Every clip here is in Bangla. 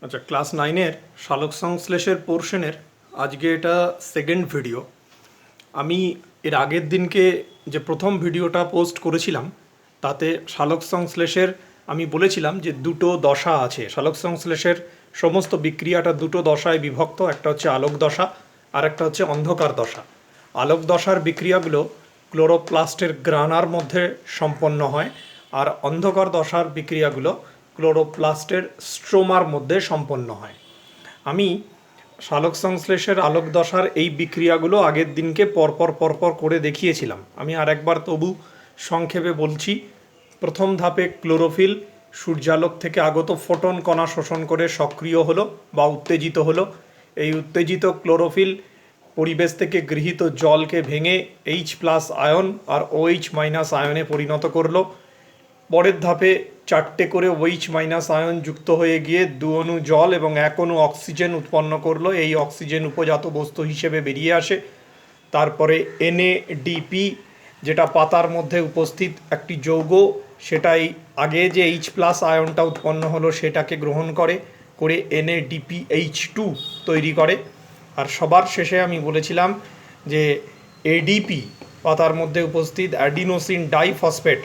আচ্ছা, ক্লাস 9-এর সালোক সংশ্লেষের পোর্শনের আজকে এটা সেকেন্ড ভিডিও। আমি এর আগের দিনকে যে প্রথম ভিডিওটা পোস্ট করেছিলাম তাতে সালোক সংশ্লেষের আমি বলেছিলাম যে দুটো দশা আছে। সালোক সংশ্লেষের সমস্ত বিক্রিয়াটা দুটো দশায় বিভক্ত, একটা হচ্ছে আলোক দশা আর একটা হচ্ছে অন্ধকার দশা। আলোক দশার বিক্রিয়াগুলো ক্লোরোপ্লাস্টের গ্রানার মধ্যে সম্পন্ন হয়, আর অন্ধকার দশার বিক্রিয়াগুলো ক্লোরোপ্লাস্টের স্ট্রোমার মধ্যে সম্পন্ন হয়। আমি সালোক সংশ্লেষের আলোক দশার এই বিক্রিয়াগুলো আগের দিনকে পরপর করে দেখিয়েছিলাম। আমি আরেকবার তবু সংক্ষেপে বলছি। প্রথম ধাপে ক্লোরোফিল সূর্যালোক থেকে আগত ফোটন কণা শোষণ করে সক্রিয় হলো বা উত্তেজিত হলো। এই উত্তেজিত ক্লোরোফিল পরিবেশ থেকে গৃহীত জলকে ভেঙে H+ আয়ন আর OH- আয়নে পরিণত করলো। পরের ধাপে 4টে করে OH- আয়ন যুক্ত হয়ে গিয়ে 2 অণু জল এবং 1 অণু অক্সিজেন উৎপন্ন করলো। এই অক্সিজেন উপজাত বস্তু হিসেবে বেরিয়ে আসে। তারপরে NADP, যেটা পাতার মধ্যে উপস্থিত একটি যৌগ, সেটাই আগে যে H+ আয়নটা উৎপন্ন হলো সেটাকে গ্রহণ করে NADPH2 তৈরি করে। আর সবার শেষে আমি বলেছিলাম যে ADP, পাতার মধ্যে উপস্থিত অ্যাডিনোসিন ডাইফসফেট,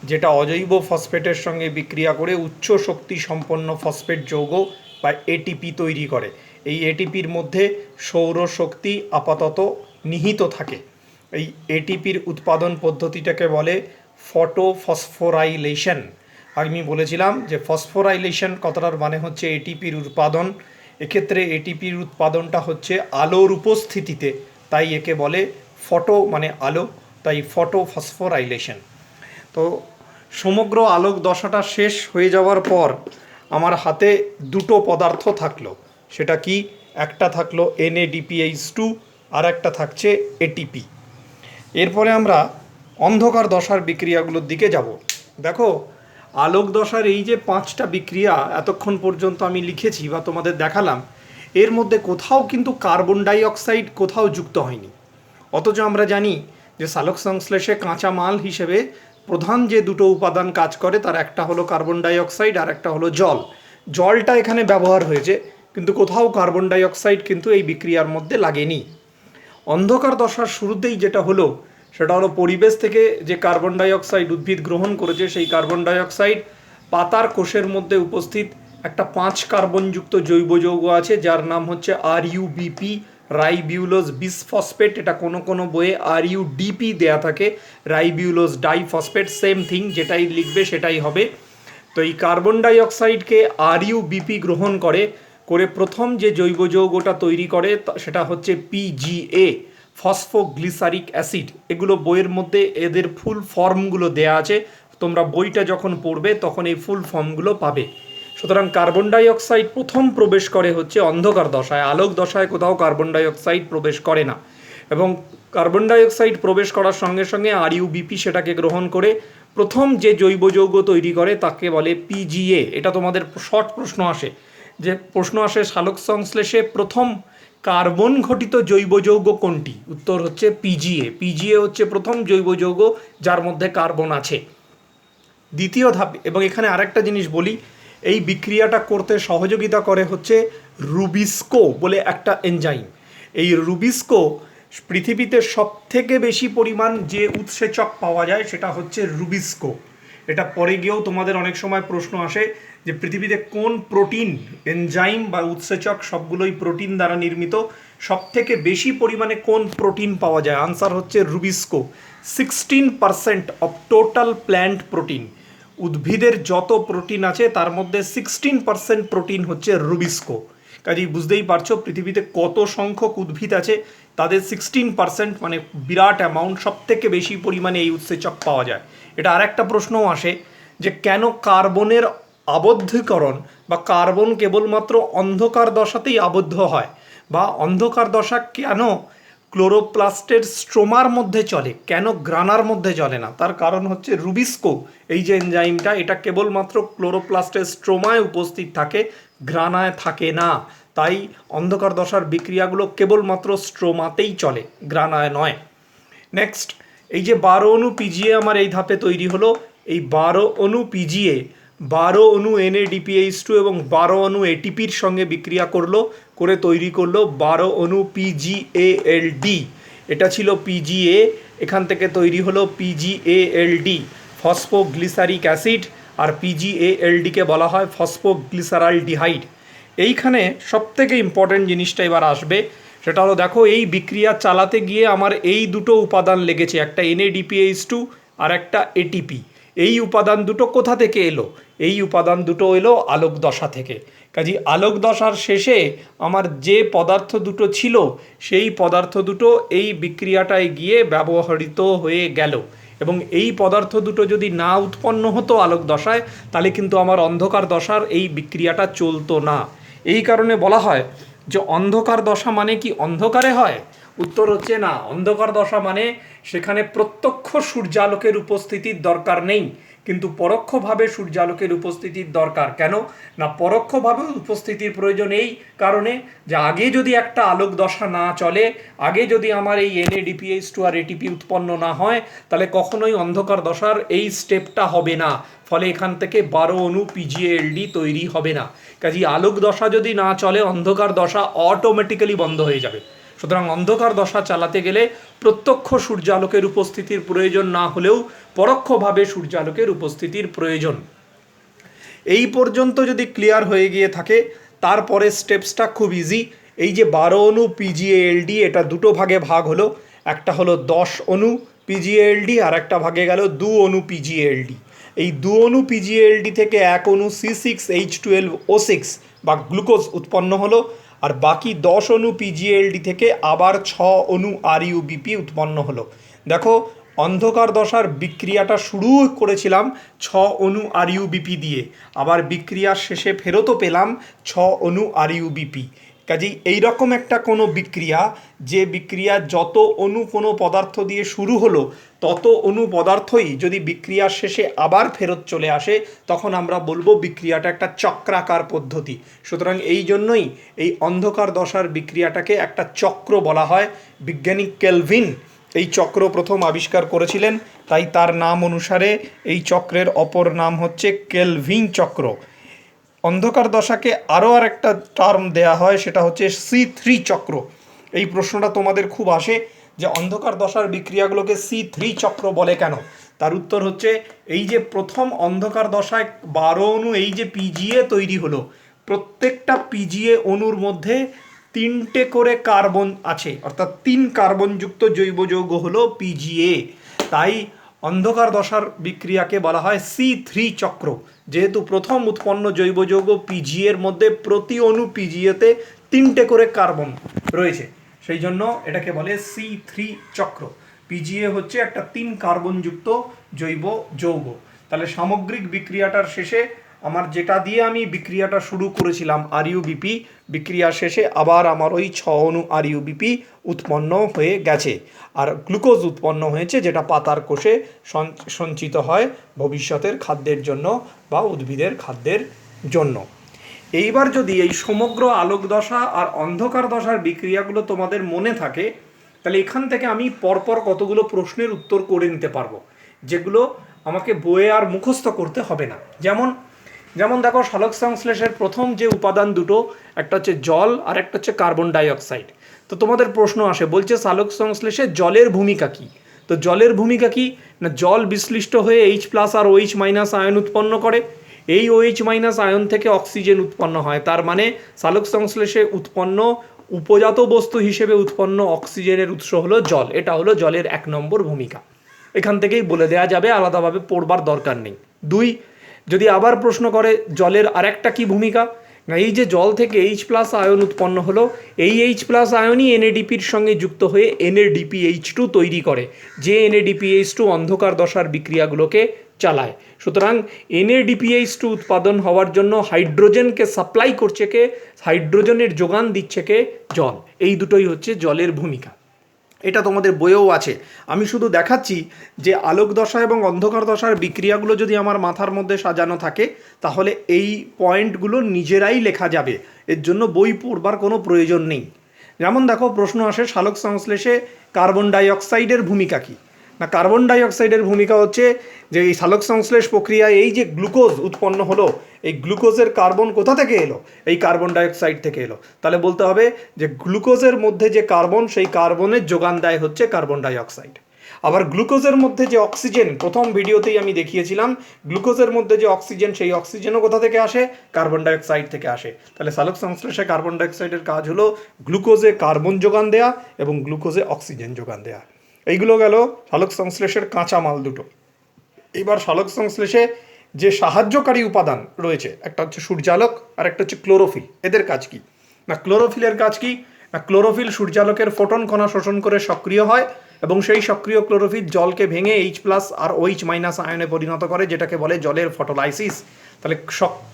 যেটা অজৈব ফসফেটের সঙ্গে বিক্রিয়া করে উচ্চ শক্তি সম্পন্ন ফসফেট যৌগ বা ATP তৈরি করে। এই ATPর মধ্যে সৌরশক্তি আপাতত নিহিত থাকে। এই ATPর উৎপাদন পদ্ধতিটাকে বলে ফটোফসফোরাইলেশন। আমি বলেছিলাম যে ফসফোরাইলেশন কথাটার মানে হচ্ছে ATPর উৎপাদন। এক্ষেত্রে ATPর উৎপাদনটা হচ্ছে আলোর উপস্থিতিতে, তাই একে বলে ফটো মানে আলো, তাই ফটোফসফোরাইলেশন। তো সমগ্র আলোক দশাটা শেষ হয়ে যাওয়ার পর আমার হাতে দুটো পদার্থ থাকলো। সেটা কি? একটা থাকলো NADPH2 আর একটা থাকছে ATP। এরপরে আমরা অন্ধকার দশার বিক্রিয়াগুলোর দিকে যাব। দেখো, আলোক দশার এই যে 5টা বিক্রিয়া এতক্ষণ পর্যন্ত আমি লিখেছি বা তোমাদের দেখালাম, এর মধ্যে কোথাও কিন্তু কার্বন ডাই অক্সাইড কোথাও যুক্ত হয়নি। অথচ আমরা জানি যে সালোক সংশ্লেষে কাঁচা মাল হিসেবে প্রধান যে দুটো উপাদান কাজ করে তার একটা হলো কার্বন ডাই অক্সাইড আর একটা হলো জল। জলটা এখানে ব্যবহার হয়েছে, কিন্তু কোথাও কার্বন ডাই অক্সাইড কিন্তু এই বিক্রিয়ার মধ্যে লাগেনি। অন্ধকার দশার শুরুতেই যেটা হলো সেটা হলো পরিবেশ থেকে যে কার্বন ডাই অক্সাইড উদ্ভিদ গ্রহণ করেছে, সেই কার্বন ডাই অক্সাইড পাতার কোষের মধ্যে উপস্থিত একটা 5 কার্বনযুক্ত জৈব যৌগ আছে যার নাম হচ্ছে RUBP, রাইবিউলোজ বিসফসফেট। এটা কোনো বইয়ে RUDP দেয়া থাকে, রাইবিউলোজ ডাইফসফেট। সেম থিং, যেটাই লিখবে সেটাই হবে। তো এই কার্বন ডাই অক্সাইডকে RUBP গ্রহণ করে প্রথম যে জৈব যৌগটা তৈরি করে সেটা হচ্ছে PGA, ফসফোগ্লিসারিক অ্যাসিড। এগুলো বইয়ের মধ্যে এদের ফুল ফর্মগুলো দেয়া আছে, তোমরা বইটা যখন পড়বে তখন এই ফুল ফর্মগুলো পাবে। সুতরাং কার্বন ডাই অক্সাইড প্রথম প্রবেশ করে হচ্ছে অন্ধকার দশায়। আলোক দশায় কোথাও কার্বন ডাই অক্সাইড প্রবেশ করে না। এবং কার্বন ডাই অক্সাইড প্রবেশ করার সঙ্গে সঙ্গে RUBP সেটাকে গ্রহণ করে প্রথম যে জৈব যৌগ তৈরি করে তাকে বলে PGA। এটা তোমাদের শর্ট প্রশ্ন আসে, যে প্রশ্ন আসে সালোক সংশ্লেষে প্রথম কার্বন ঘটিত জৈব যৌগ কোনটি? উত্তর হচ্ছে PGA। PGA হচ্ছে প্রথম জৈব যৌগ যার মধ্যে কার্বন আছে। দ্বিতীয় ধাপ, এবং এখানে আরেকটা জিনিস বলি, এই বিক্রিয়াটা করতে সহযোগিতা করে হচ্ছে রুবিস্কো বলে একটা এনজাইম। এই রুবিস্কো পৃথিবীতে সবথেকে বেশি পরিমাণ যে উৎসেচক পাওয়া যায় সেটা হচ্ছে রুবিস্কো। এটা পরে গিয়েও তোমাদের অনেক সময় প্রশ্ন আসে যে পৃথিবীতে কোন প্রোটিন, এনজাইম বা উৎসেচক সবগুলোই প্রোটিন দ্বারা নির্মিত, সবথেকে বেশি পরিমাণে কোন প্রোটিন পাওয়া যায়? আনসার হচ্ছে rubisco. 16% of total plant protein, উদ্ভিদের যত প্রোটিন আছে তার মধ্যে 16% প্রোটিন হচ্ছে রুবিস্কো। কাজেই বুঝতেই পারছো পৃথিবীতে কত সংখ্যক উদ্ভিদ আছে, তাদের 16% মানে বিরাট অ্যামাউন্ট, সব থেকে বেশি পরিমাণে এই উৎসেচক পাওয়া যায়। এটা আরেকটা প্রশ্নও আসে যে কেন কার্বনের আবদ্ধীকরণ বা কার্বন কেবলমাত্র অন্ধকার দশাতেই আবদ্ধ হয়, বা অন্ধকার দশা কেন ক্লোরোপ্লাস্টের স্ট্রোমার মধ্যে চলে, কেন গ্রানার মধ্যে চলে না? তার কারণ হচ্ছে রুবিস্কো, এই যে এনজাইমটা, এটা কেবলমাত্র ক্লোরোপ্লাস্টের স্ট্রোমায় উপস্থিত থাকে, গ্রানায় থাকে না। তাই অন্ধকার দশার বিক্রিয়াগুলো কেবলমাত্র স্ট্রোমাতেই চলে, গ্রানায় নয়। নেক্সট, এই যে 12 অণু PGA আমার এই ধাপে তৈরি হলো, এই 12 অণু PGA 12 অণু NADPH2 এবং 12 অণু ATPর সঙ্গে বিক্রিয়া করলো, করে তৈরি করলো 12 অণু PgALD। এটা ছিল PGA, এখান থেকে তৈরি হলো PgALD ফসফোগ্লিসারিক অ্যাসিড, আর PgALDকে বলা হয় ফসফোগ্লিসারালডিহাইড। এইখানে সবথেকে ইম্পর্টেন্ট জিনিসটা এবার আসবে, সেটা হলো দেখো এই বিক্রিয়া চালাতে গিয়ে আমার এই দুটো উপাদান লেগেছে, একটা NADPH2 আর একটা ATP। এই উপাদান দুটো কোথা থেকে এলো? এই উপাদান দুটো এলো আলোক দশা থেকে। কাজেই আলোক দশার শেষে আমার যে পদার্থ দুটো ছিল সেই পদার্থ দুটো এই বিক্রিয়াটায় গিয়ে ব্যবহৃত হয়ে গেল, এবং এই পদার্থ দুটো যদি না উৎপন্ন হতো আলোক দশায়, তাহলে কিন্তু আমার অন্ধকার দশার এই বিক্রিয়াটা চলতো না। এই কারণে বলা হয় যে অন্ধকার দশা মানে কি অন্ধকারে হয়? উত্তর হচ্ছে না, অন্ধকার দশা মানে সেখানে প্রত্যক্ষ সূর্যালোকের উপস্থিতির দরকার নেই, কিন্তু পরোক্ষভাবে সূর্যালোকের উপস্থিতির দরকার। কেন না পরোক্ষভাবে উপস্থিতির প্রয়োজন এই কারণে যে আগে যদি একটা আলোক দশা না চলে, আগে যদি আমার এই NADPH2 আর ATP উৎপন্ন না হয়, তাহলে কখনোই অন্ধকার দশার এই স্টেপটা হবে না, ফলে এখান থেকে 12 অণু PgALD তৈরি হবে না। কাজেই আলোক দশা যদি না চলে অন্ধকার দশা অটোমেটিক্যালি বন্ধ হয়ে যাবে। সুতরাং অন্ধকার দশা চালাতে গেলে প্রত্যক্ষ সূর্যালোকের উপস্থিতির প্রয়োজন না হলেও পরোক্ষভাবে সূর্যালোকের উপস্থিতির প্রয়োজন। এই পর্যন্ত যদি ক্লিয়ার হয়ে গিয়ে থাকে, তারপরে স্টেপসটা খুব ইজি। এই যে 12 অণু PgALD, এটা দুটো ভাগে ভাগ হলো, একটা হলো 10 অণু PgALD আর একটা ভাগে গেল 2 অণু PgALD। এই 2 অণু PgALD থেকে 1 অণু C6H12O6 বা গ্লুকোজ উৎপন্ন হলো, আর বাকি 10 অণু PgALD থেকে আবার 6 অণু RUBP উৎপন্ন হলো। দেখো অন্ধকার দশার বিক্রিয়াটা শুরু করেছিলাম 6 অণু RUBP দিয়ে, আবার বিক্রিয়ার শেষে ফেরতও পেলাম 6 অণু RUBP। কাজেই এইরকম একটা কোনো বিক্রিয়া, যে বিক্রিয়া যত অণু কোনো পদার্থ দিয়ে শুরু হলো তত অণু পদার্থই যদি বিক্রিয়ার শেষে আবার ফেরত চলে আসে, তখন আমরা বলবো বিক্রিয়াটা একটা চক্রাকার পদ্ধতি। সুতরাং এই জন্যই এই অন্ধকার দশার বিক্রিয়াটাকে একটা চক্র বলা হয়। বিজ্ঞানী কেলভিন এই চক্র প্রথম আবিষ্কার করেছিলেন, তাই তার নাম অনুসারে এই চক্রের অপর নাম হচ্ছে কেলভিন চক্র। অন্ধকার দশাকে আরও আরেকটা টার্ম দেয়া হয়, সেটা হচ্ছে C3 চক্র। এই প্রশ্নটা তোমাদের খুব আসে যে অন্ধকার দশার বিক্রিয়াগুলোকে C3 চক্র বলে কেন? তার উত্তর হচ্ছে এই যে প্রথম অন্ধকার দশায় 12 অণু এই যে PGA তৈরি হলো, প্রত্যেকটা PGA অণুর মধ্যে 3টে করে কার্বন আছে, অর্থাৎ 3 কার্বনযুক্ত জৈব যৌগ হলো PGA। তাই অন্ধকার দশার বিক্রিয়াকে বলা হয় C3 চক্র, যেহেতু প্রথম উৎপন্ন জৈব যৌগ PGA এর মধ্যে প্রতি অণু PGA-তে 3টে করে কার্বন রয়েছে, সেই জন্য এটাকে বলে C3 চক্র। PGA হচ্ছে একটা 3 কার্বনযুক্ত জৈব যৌগ। তাহলে সামগ্রিক বিক্রিয়াটার শেষে আমার যেটা দিয়ে আমি বিক্রিয়াটা শুরু করেছিলাম RUBP, বিক্রিয়া শেষে আবার আমার ওই 6 অণু RUBP উৎপন্ন হয়ে গেছে, আর গ্লুকোজ উৎপন্ন হয়েছে, যেটা পাতার কোষে সঞ্চিত হয় ভবিষ্যতের খাদ্যের জন্য বা উদ্ভিদের খাদ্যের জন্য। এইবার যদি এই সমগ্র আলোক দশা আর অন্ধকার দশার বিক্রিয়াগুলো তোমাদের মনে থাকে, তাহলে এখান থেকে আমি পরপর কতগুলো প্রশ্নের উত্তর করে নিতে পারবো, যেগুলো আমাকে বইয়ে আর মুখস্থ করতে হবে না। যেমন দেখো সালোক সংশ্লেষের প্রথম যে উপাদান দুটো, একটা হচ্ছে জল আর একটা হচ্ছে কার্বন ডাইঅক্সাইড। তো তোমাদের প্রশ্ন আসে, বলছে সালোক সংশ্লেষে জলের ভূমিকা কী? তো জলের ভূমিকা কী না, জল বিশ্লিষ্ট হয়ে H+ আর OH- আয়ন উৎপন্ন করে, এই OH- আয়ন থেকে অক্সিজেন উৎপন্ন হয়। তার মানে সালোক সংশ্লেষে উৎপন্ন উপজাত বস্তু হিসেবে উৎপন্ন অক্সিজেনের উৎস হলো জল। এটা হলো জলের 1 নম্বর ভূমিকা। এখান থেকেই বলে দেয়া যাবে, আলাদাভাবে পড়বার দরকার নেই। 2, যদি আবার প্রশ্ন করে জলের আরেকটা কি ভূমিকা, না এই যে জল থেকে H+ আয়ন উৎপন্ন হলো, এই H+ আয়নই NADPর সঙ্গে যুক্ত হয়ে NADPH2 তৈরি করে, যে NADPH2 অন্ধকার দশার বিক্রিয়াগুলোকে চালায়। সুতরাং NADPH2 উৎপাদন হওয়ার জন্য হাইড্রোজেনকে সাপ্লাই করছে কে, হাইড্রোজেনের যোগান দিচ্ছে কে, জল। এই দুটোই হচ্ছে জলের ভূমিকা। এটা তোমাদের বইয়েও আছে। আমি শুধু দেখাচ্ছি যে আলোক দশা এবং অন্ধকার দশার বিক্রিয়াগুলো যদি আমার মাথার মধ্যে সাজানো থাকে, তাহলে এই পয়েন্টগুলো নিজেরাই লেখা যাবে, এর জন্য বই পড়বার কোনো প্রয়োজন নেই। যেমন দেখো প্রশ্ন আসে সালোক সংশ্লেষে কার্বন ডাইঅক্সাইডের ভূমিকা কী, না কার্বন ডাইঅক্সাইডের ভূমিকা হচ্ছে যে এই সালোক সংশ্লেষ প্রক্রিয়ায় এই যে গ্লুকোজ উৎপন্ন হলো, এই গ্লুকোজের কার্বন কোথা থেকে এলো? এই কার্বন ডাইঅক্সাইড থেকে এলো। তাহলে বলতে হবে যে গ্লুকোজের মধ্যে যে কার্বন, সেই কার্বনের যোগান দেয় হচ্ছে কার্বন ডাইঅক্সাইড। আবার গ্লুকোজের মধ্যে যে অক্সিজেন, প্রথম ভিডিওতেই আমি দেখিয়েছিলাম, গ্লুকোজের মধ্যে যে অক্সিজেন, সেই অক্সিজেনও কোথা থেকে আসে? কার্বন ডাইঅক্সাইড থেকে আসে। তাহলে সালোক সংশ্লেষে কার্বন ডাইঅক্সাইডের কাজ হলো গ্লুকোজে কার্বন যোগান দেয়া এবং গ্লুকোজে অক্সিজেন যোগান দেয়া। এইগুলো গেল সালোক সংশ্লেষের কাঁচামাল দুটো। এবার সালোক সংশ্লেষে যে সাহায্যকারী উপাদান রয়েছে, একটা হচ্ছে সূর্যালোক আর একটা হচ্ছে ক্লোরোফিল। এদের কাজ কি? না ক্লোরোফিলের কাজ কি? না ক্লোরোফিল সূর্যালোকের ফোটন কণা শোষণ করে সক্রিয় হয় এবং সেই সক্রিয় ক্লোরোফিল জলকে ভেঙে H+ আর OH- আয়নে পরিণত করে, যেটাকে বলে জলের ফটোলাইসিস। তাহলে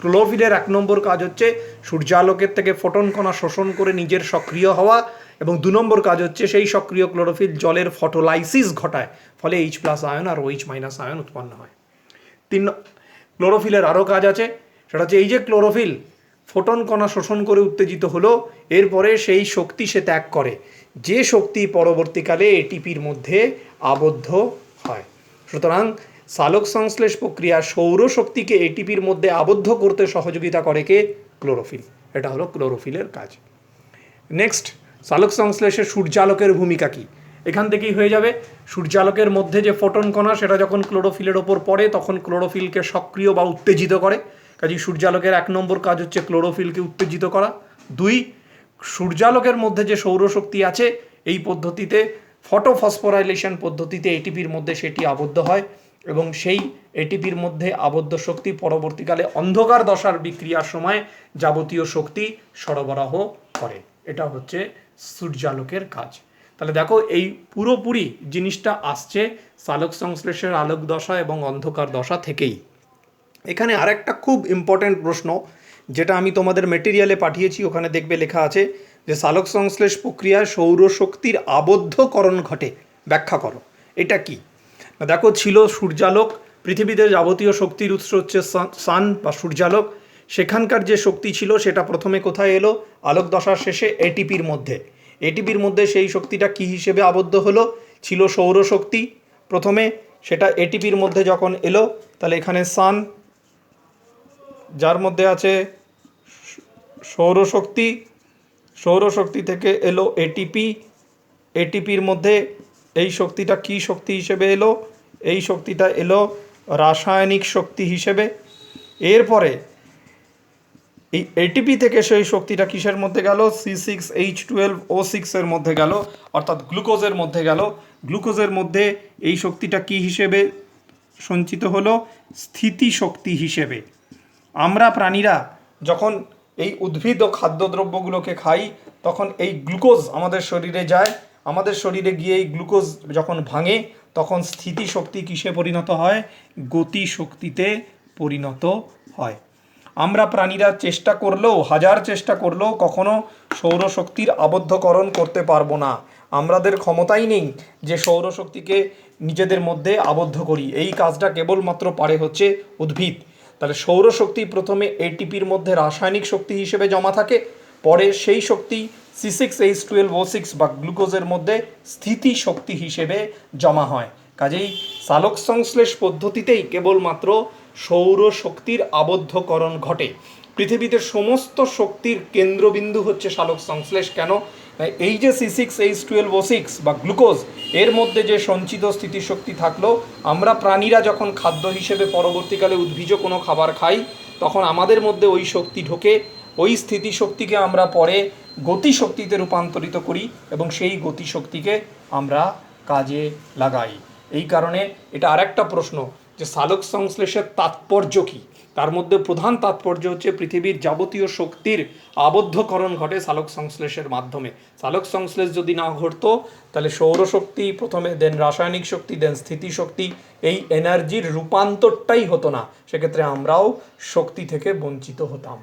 ক্লোরোফিলের 1 নম্বর কাজ হচ্ছে সূর্যালোকের থেকে ফোটন কণা শোষণ করে নিজের সক্রিয় হওয়া, এবং 2 নম্বর কাজ হচ্ছে সেই সক্রিয় ক্লোরোফিল জলের ফটোলাইসিস ঘটায়, ফলে H+ আয়ন আর OH- আয়ন উৎপন্ন হয়। ক্লোরোফিলের আরও কাজ আছে, সেটা হচ্ছে এই যে ক্লোরোফিল ফোটন কণা শোষণ করে উত্তেজিত হলো, এরপরে সেই শক্তি সে ত্যাগ করে, যে শক্তি পরবর্তীকালে এটিপির মধ্যে আবদ্ধ হয়। সুতরাং সালোক সংশ্লেষ প্রক্রিয়া সৌরশক্তিকে এটিপির মধ্যে আবদ্ধ করতে সহযোগিতা করে কে? ক্লোরোফিল। এটা হলো ক্লোরোফিলের কাজ। নেক্সট, সালোক সংশ্লেষে সূর্যালোকের ভূমিকা কী? এখান থেকেই হয়ে যাবে। সূর্যালোকের মধ্যে যে ফোটন কণা, সেটা যখন ক্লোরোফিলের ওপর পড়ে তখন ক্লোরোফিলকে সক্রিয় বা উত্তেজিত করে। কাজেই সূর্যালোকের 1 নম্বর কাজ হচ্ছে ক্লোরোফিলকে উত্তেজিত করা। 2, সূর্যালোকের মধ্যে যে সৌরশক্তি আছে, এই পদ্ধতিতে ফটোফসফোরাইলেশন পদ্ধতিতে এটিপির মধ্যে সেটি আবদ্ধ হয় এবং সেই এটিপির মধ্যে আবদ্ধ শক্তি পরবর্তীকালে অন্ধকার দশার বিক্রিয়ার সময় যাবতীয় শক্তি সরবরাহ করে। এটা হচ্ছে সূর্যালোকের কাজ। তাহলে দেখো, এই পুরোপুরি জিনিসটা আসছে সালোক সংশ্লেষের আলোক দশা এবং অন্ধকার দশা থেকেই। এখানে আরেকটা খুব ইম্পর্ট্যান্ট প্রশ্ন, যেটা আমি তোমাদের মেটেরিয়ালে পাঠিয়েছি, ওখানে দেখবে লেখা আছে যে সালোক সংশ্লেষ প্রক্রিয়ায় সৌরশক্তির আবদ্ধকরণ ঘটে, ব্যাখ্যা করো। এটা কি? না দেখো, ছিল সূর্যালোক, পৃথিবীতে যাবতীয় শক্তির উৎস হচ্ছে সান বা সূর্যালোক। সেখানকার যে শক্তি ছিল সেটা প্রথমে কোথায় এলো? আলোক দশার শেষে এটিপির মধ্যে। এটিপির মধ্যে সেই শক্তিটা কি হিসেবে আবদ্ধ হলো? ছিল সৌরশক্তি প্রথমে, সেটা এটিপির মধ্যে যখন এলো, তাহলে এখানে সান, যার মধ্যে আছে সৌরশক্তি, সৌরশক্তি থেকে এলো এটিপি, এটিপির মধ্যে এই শক্তিটা কি শক্তি হিসেবে এলো? এই শক্তিটা এলো রাসায়নিক শক্তি হিসেবে। এরপরে এই এটিপি থেকে সেই শক্তিটা কিসের মধ্যে গেল? C6H12O6 এর মধ্যে গেল, অর্থাৎ গ্লুকোজের মধ্যে গেল। গ্লুকোজের মধ্যে এই শক্তিটা কি হিসেবে সঞ্চিত হলো? স্থিতিশক্তি হিসেবে। আমরা প্রাণীরা যখন এই উদ্ভিদ ও খাদ্যদ্রব্যগুলোকে খাই, তখন এই গ্লুকোজ আমাদের শরীরে যায়, আমাদের শরীরে গিয়ে এই গ্লুকোজ যখন ভাঙে, তখন স্থিতিশক্তি কিসে পরিণত হয়? গতিশক্তিতে পরিণত হয়। আমরা প্রাণীরা চেষ্টা করলেও, হাজার চেষ্টা করলেও কখনো সৌরশক্তির আবদ্ধকরণ করতে পারবো না। আমাদের ক্ষমতাই নেই যে সৌরশক্তিকে নিজেদের মধ্যে আবদ্ধ করি। এই কাজটা কেবলমাত্র পারে হচ্ছে উদ্ভিদ। তাহলে সৌরশক্তি প্রথমে এটিপির মধ্যে রাসায়নিক শক্তি হিসেবে জমা থাকে, পরে সেই শক্তি C6H12O6 বা গ্লুকোজের মধ্যে স্থিতি শক্তি হিসেবে জমা হয়। কাজেই সালোক সংশ্লেষ পদ্ধতিতেই কেবলমাত্র সৌরশক্তির আবদ্ধকরণ ঘটে। পৃথিবীতে সমস্ত শক্তির কেন্দ্রবিন্দু হচ্ছে সালোক সংশ্লেষ। কেন? এই যে C6H12O6 বা গ্লুকোজ, এর মধ্যে যে সঞ্চিত স্থিতিশক্তি থাকলো, আমরা প্রাণীরা যখন খাদ্য হিসেবে পরবর্তীকালে উদ্ভিজ কোনো খাবার খাই, তখন আমাদের মধ্যে ওই শক্তি ঢোকে, ওই স্থিতিশক্তিকে আমরা পরে গতিশক্তিতে রূপান্তরিত করি এবং সেই গতিশক্তিকে আমরা কাজে লাগাই। এই কারণে এটা আরেকটা প্রশ্ন যে সালোক সংশ্লেষের তাৎপর্য কী? তার মধ্যে প্রধান তাৎপর্য হচ্ছে পৃথিবীর যাবতীয় শক্তির আবদ্ধকরণ ঘটে সালোক সংশ্লেষের মাধ্যমে। সালোক সংশ্লেষ যদি না ঘটতো, তাহলে সৌরশক্তি প্রথমে, দেন রাসায়নিক শক্তি, দেন স্থিতিশক্তি, এই এনার্জির রূপান্তরটাই হতো না। সেক্ষেত্রে আমরাও শক্তি থেকে বঞ্চিত হতাম।